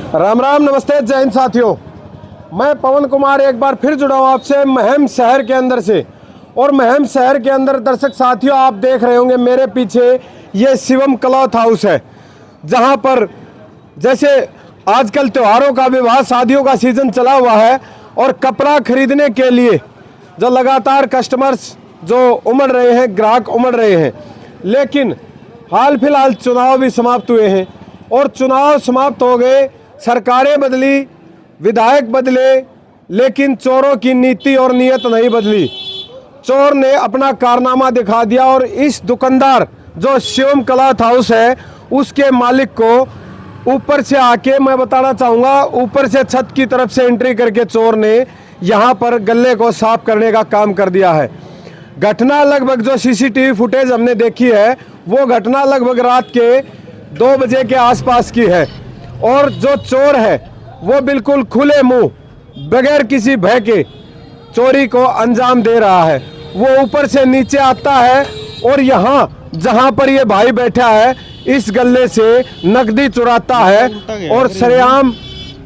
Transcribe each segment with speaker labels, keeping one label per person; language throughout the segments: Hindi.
Speaker 1: राम राम, नमस्ते, जय हिंद साथियों। मैं पवन कुमार एक बार फिर जुड़ा हूँ आपसे महम शहर के अंदर से। और महम शहर के अंदर दर्शक साथियों आप देख रहे होंगे मेरे पीछे ये शिवम क्लॉथ हाउस है, जहाँ पर जैसे आजकल त्योहारों का, विवाह शादियों का सीजन चला हुआ है और कपड़ा खरीदने के लिए जो लगातार कस्टमर्स जो उमड़ रहे हैं, ग्राहक उमड़ रहे हैं। लेकिन हाल फिलहाल चुनाव भी समाप्त हुए हैं और चुनाव समाप्त हो गए, सरकारें बदली, विधायक बदले, लेकिन चोरों की नीति और नीयत नहीं बदली। चोर ने अपना कारनामा दिखा दिया और इस दुकानदार जो शिवम क्लॉथ हाउस है उसके मालिक को ऊपर से आके, मैं बताना चाहूँगा, ऊपर से छत की तरफ से एंट्री करके चोर ने यहाँ पर गले को साफ करने का काम कर दिया है। घटना लगभग जो सीसीटीवी फुटेज हमने देखी है वो घटना लगभग रात के 2 बजे के आसपास की है। और जो चोर है वो बिल्कुल खुले मुंह, बगैर किसी भय के चोरी को अंजाम दे रहा है। वो ऊपर से नीचे आता है और यहाँ जहाँ पर ये भाई बैठा है इस गले से नकदी चुराता है और सरेआम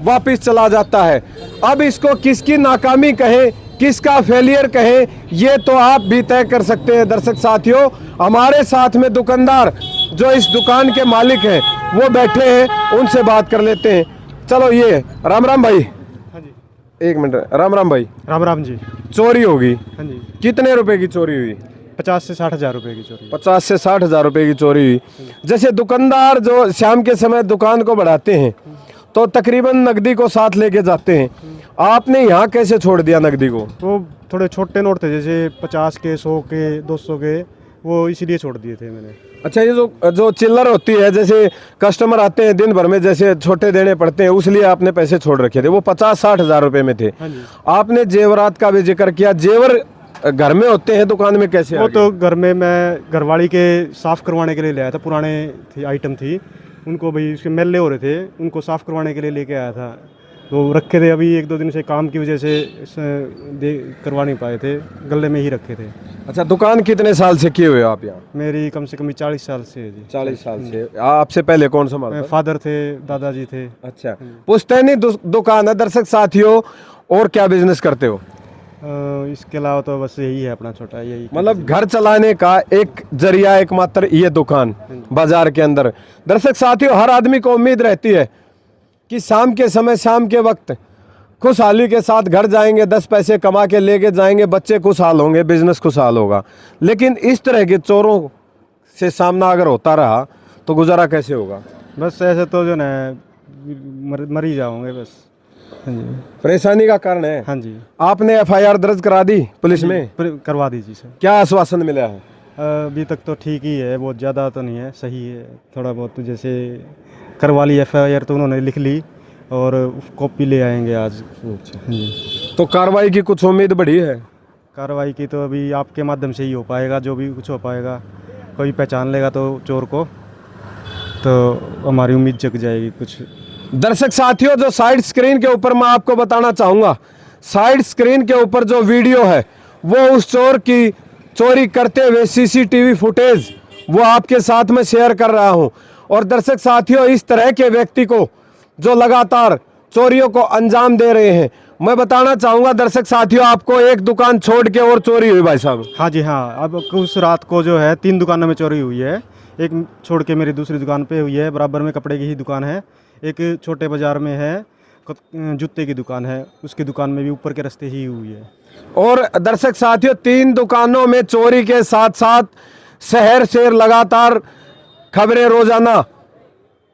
Speaker 1: वापस चला जाता है। अब इसको किसकी नाकामी कहें, किसका फेलियर कहें, ये तो आप भी तय कर सकते हैं। दर्शक साथियों, हमारे साथ में दुकानदार जो इस दुकान के मालिक हैं वो बैठे हैं, उनसे बात कर लेते हैं। चलो, ये राम राम भाई।
Speaker 2: हाँ जी,
Speaker 1: एक मिनट। राम राम भाई।
Speaker 2: राम राम जी।
Speaker 1: चोरी होगी?
Speaker 2: हाँ जी।
Speaker 1: कितने रुपए की चोरी हुई?
Speaker 2: 50 से 60 हज़ार रुपये की चोरी।
Speaker 1: 50 से 60 हज़ार रुपए की चोरी हुई। जैसे दुकानदार जो शाम के समय दुकान को बढ़ाते हैं तो तकरीबन नकदी को साथ लेके जाते हैं, आपने यहाँ कैसे छोड़ दिया नकदी को?
Speaker 2: वो थोड़े छोटे नोट थे, जैसे 50 के, 100 के, 200 के, वो इसीलिए छोड़ दिए थे मैंने।
Speaker 1: अच्छा, ये जो चिल्लर होती है, जैसे कस्टमर आते हैं दिन भर में, जैसे छोटे देने पड़ते हैं, उसलिए आपने पैसे छोड़ रखे थे, वो 50-60 हज़ार रुपए में थे।
Speaker 2: हाँ जी।
Speaker 1: आपने जेवरात का भी जिक्र किया, जेवर घर में होते हैं, दुकान में कैसे
Speaker 2: वो तो घर में मैं घरवाली के साफ़ करवाने के लिए ले आया था, पुराने थी आइटम थी, उनको भाई उसके मैले हो रहे थे, उनको साफ़ करवाने के लिए लेके आया था। तो रखे थे, अभी 1-2 दिन से काम की वजह से करवा नहीं पाए थे, गले में ही रखे थे।
Speaker 1: अच्छा, दुकान कितने साल से किए हुए आप यहाँ?
Speaker 2: मेरी कम से कम 40 साल से है जी।
Speaker 1: 40 साल से। आपसे पहले कौन संभालता?
Speaker 2: फादर थे, दादाजी थे।
Speaker 1: अच्छा, पुश्तैनी दुकान है। दर्शक साथियों, और क्या बिजनेस करते हो?
Speaker 2: इसके अलावा तो बस यही है अपना छोटा, यही
Speaker 1: मतलब घर चलाने का एक जरिया एकमात्र ये दुकान बाजार के अंदर। दर्शक साथियों, हर आदमी को उम्मीद रहती है कि शाम के समय, शाम के वक्त खुशहाली के साथ घर जाएंगे, 10 पैसे कमा के लेके जाएंगे, बच्चे खुशहाल होंगे, बिजनेस खुशहाल होगा। लेकिन इस तरह के चोरों से सामना अगर होता रहा तो गुजारा कैसे होगा?
Speaker 2: बस ऐसे तो जो ना मर ही जाओगे बस। हाँ जी।
Speaker 1: परेशानी का कारण है।
Speaker 2: हाँ जी।
Speaker 1: आपने FIR दर्ज करा दी पुलिस में?
Speaker 2: करवा दीजिए सर।
Speaker 1: क्या आश्वासन मिला है?
Speaker 2: अभी तक तो ठीक ही है, बहुत ज़्यादा तो नहीं है, सही है। थोड़ा बहुत तो जैसे करवा ली FIR तो उन्होंने लिख ली और कॉपी ले आएंगे आज।
Speaker 1: अच्छा।
Speaker 2: हाँ जी।
Speaker 1: तो कार्रवाई की कुछ उम्मीद बढ़ी है?
Speaker 2: कार्रवाई की तो अभी आपके माध्यम से ही हो पाएगा, जो भी कुछ हो पाएगा। कोई पहचान लेगा तो चोर को, तो हमारी उम्मीद जग जाएगी कुछ।
Speaker 1: दर्शक साथियों, जो साइड स्क्रीन के ऊपर मैं आपको बताना चाहूँगा, साइड स्क्रीन के ऊपर जो वीडियो है वो उस चोर की चोरी करते हुए CCTV फुटेज वो आपके साथ में शेयर कर रहा हूँ। और दर्शक साथियों, इस तरह के व्यक्ति को जो लगातार चोरियों को अंजाम दे रहे हैं, मैं बताना चाहूँगा दर्शक साथियों, आपको एक दुकान छोड़ के और चोरी हुई भाई साहब?
Speaker 2: हाँ जी, हाँ। अब उस रात को जो है 3 दुकानों में चोरी हुई है। एक छोड़ के मेरी दूसरी दुकान पे हुई है, बराबर में कपड़े की ही दुकान है। एक छोटे बाज़ार में है, जूते की दुकान है, उसकी दुकान में भी ऊपर के रास्ते ही हुई है।
Speaker 1: और दर्शक साथियों, 3 दुकानों में चोरी के साथ साथ शहर से लगातार खबरें रोजाना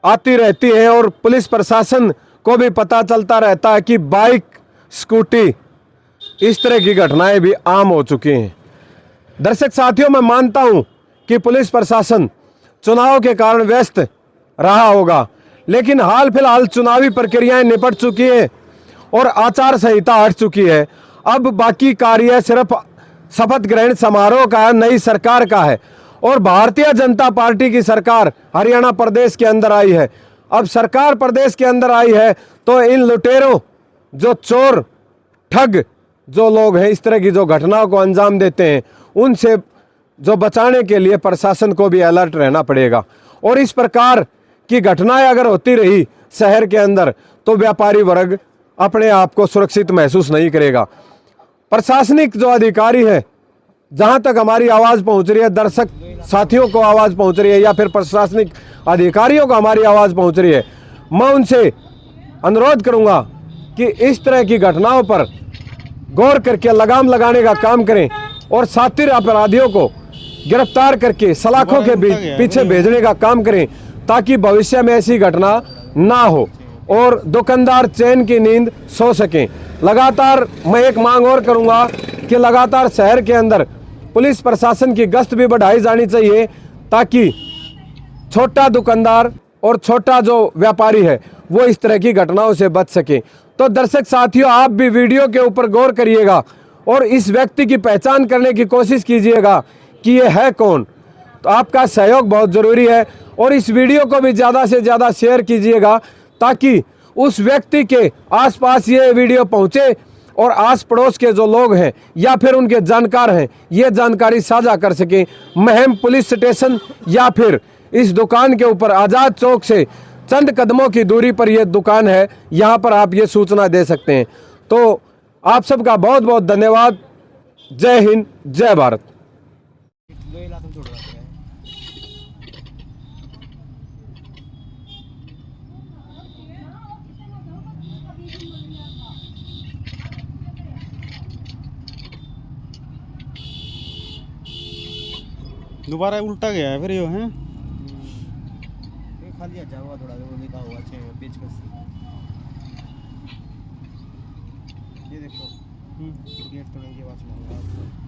Speaker 1: आती रहती हैं और पुलिस प्रशासन को भी पता चलता रहता है कि बाइक, स्कूटी, इस तरह की घटनाएं भी आम हो चुकी हैं। दर्शक साथियों, मैं मानता हूं कि पुलिस प्रशासन चुनाव के कारण व्यस्त रहा होगा, लेकिन हाल फिलहाल चुनावी प्रक्रियाएं निपट चुकी हैं और आचार संहिता हट चुकी है। अब बाकी कार्य सिर्फ शपथ ग्रहण समारोह का है, नई सरकार का है। और भारतीय जनता पार्टी की सरकार हरियाणा प्रदेश के अंदर आई है। अब सरकार प्रदेश के अंदर आई है तो इन लुटेरों, जो चोर, ठग जो लोग हैं, इस तरह की जो घटनाओं को अंजाम देते हैं, उनसे जो बचाने के लिए प्रशासन को भी अलर्ट रहना पड़ेगा। और इस प्रकार की घटनाएं अगर होती रही शहर के अंदर, तो व्यापारी वर्ग अपने आप को सुरक्षित महसूस नहीं करेगा। प्रशासनिक जो अधिकारी है, जहां तक हमारी आवाज़ पहुंच रही है, दर्शक साथियों को आवाज़ पहुंच रही है या फिर प्रशासनिक अधिकारियों को हमारी आवाज़ पहुंच रही है, मैं उनसे अनुरोध करूंगा कि इस तरह की घटनाओं पर गौर करके लगाम लगाने का काम करें और शातिर अपराधियों को गिरफ्तार करके सलाखों के पीछे भेजने का काम करें, ताकि भविष्य में ऐसी घटना ना हो और दुकानदार चैन की नींद सो सकें। लगातार मैं एक मांग और करूंगा कि लगातार शहर के अंदर पुलिस प्रशासन की गश्त भी बढ़ाई जानी चाहिए, ताकि छोटा दुकानदार और छोटा जो व्यापारी है वो इस तरह की घटनाओं से बच सके। तो दर्शक साथियों, आप भी वीडियो के ऊपर गौर करिएगा और इस व्यक्ति की पहचान करने की कोशिश कीजिएगा कि ये है कौन। तो आपका सहयोग बहुत ज़रूरी है और इस वीडियो को भी ज़्यादा से ज़्यादा शेयर कीजिएगा, ताकि उस व्यक्ति के आसपास ये वीडियो पहुँचे और आस पड़ोस के जो लोग हैं या फिर उनके जानकार हैं, ये जानकारी साझा कर सकें। महम पुलिस स्टेशन या फिर इस दुकान के ऊपर आज़ाद चौक से चंद कदमों की दूरी पर यह दुकान है, यहाँ पर आप ये सूचना दे सकते हैं। तो आप सबका बहुत बहुत धन्यवाद। जय हिंद, जय भारत।
Speaker 2: दोबारा उल्टा गया है फिर ये है।
Speaker 3: खाली अच्छा हुआ, थोड़ा वो लिखा हुआ अच्छे पेचकस। ये देखो गेट तोड़ने की आवाज सुना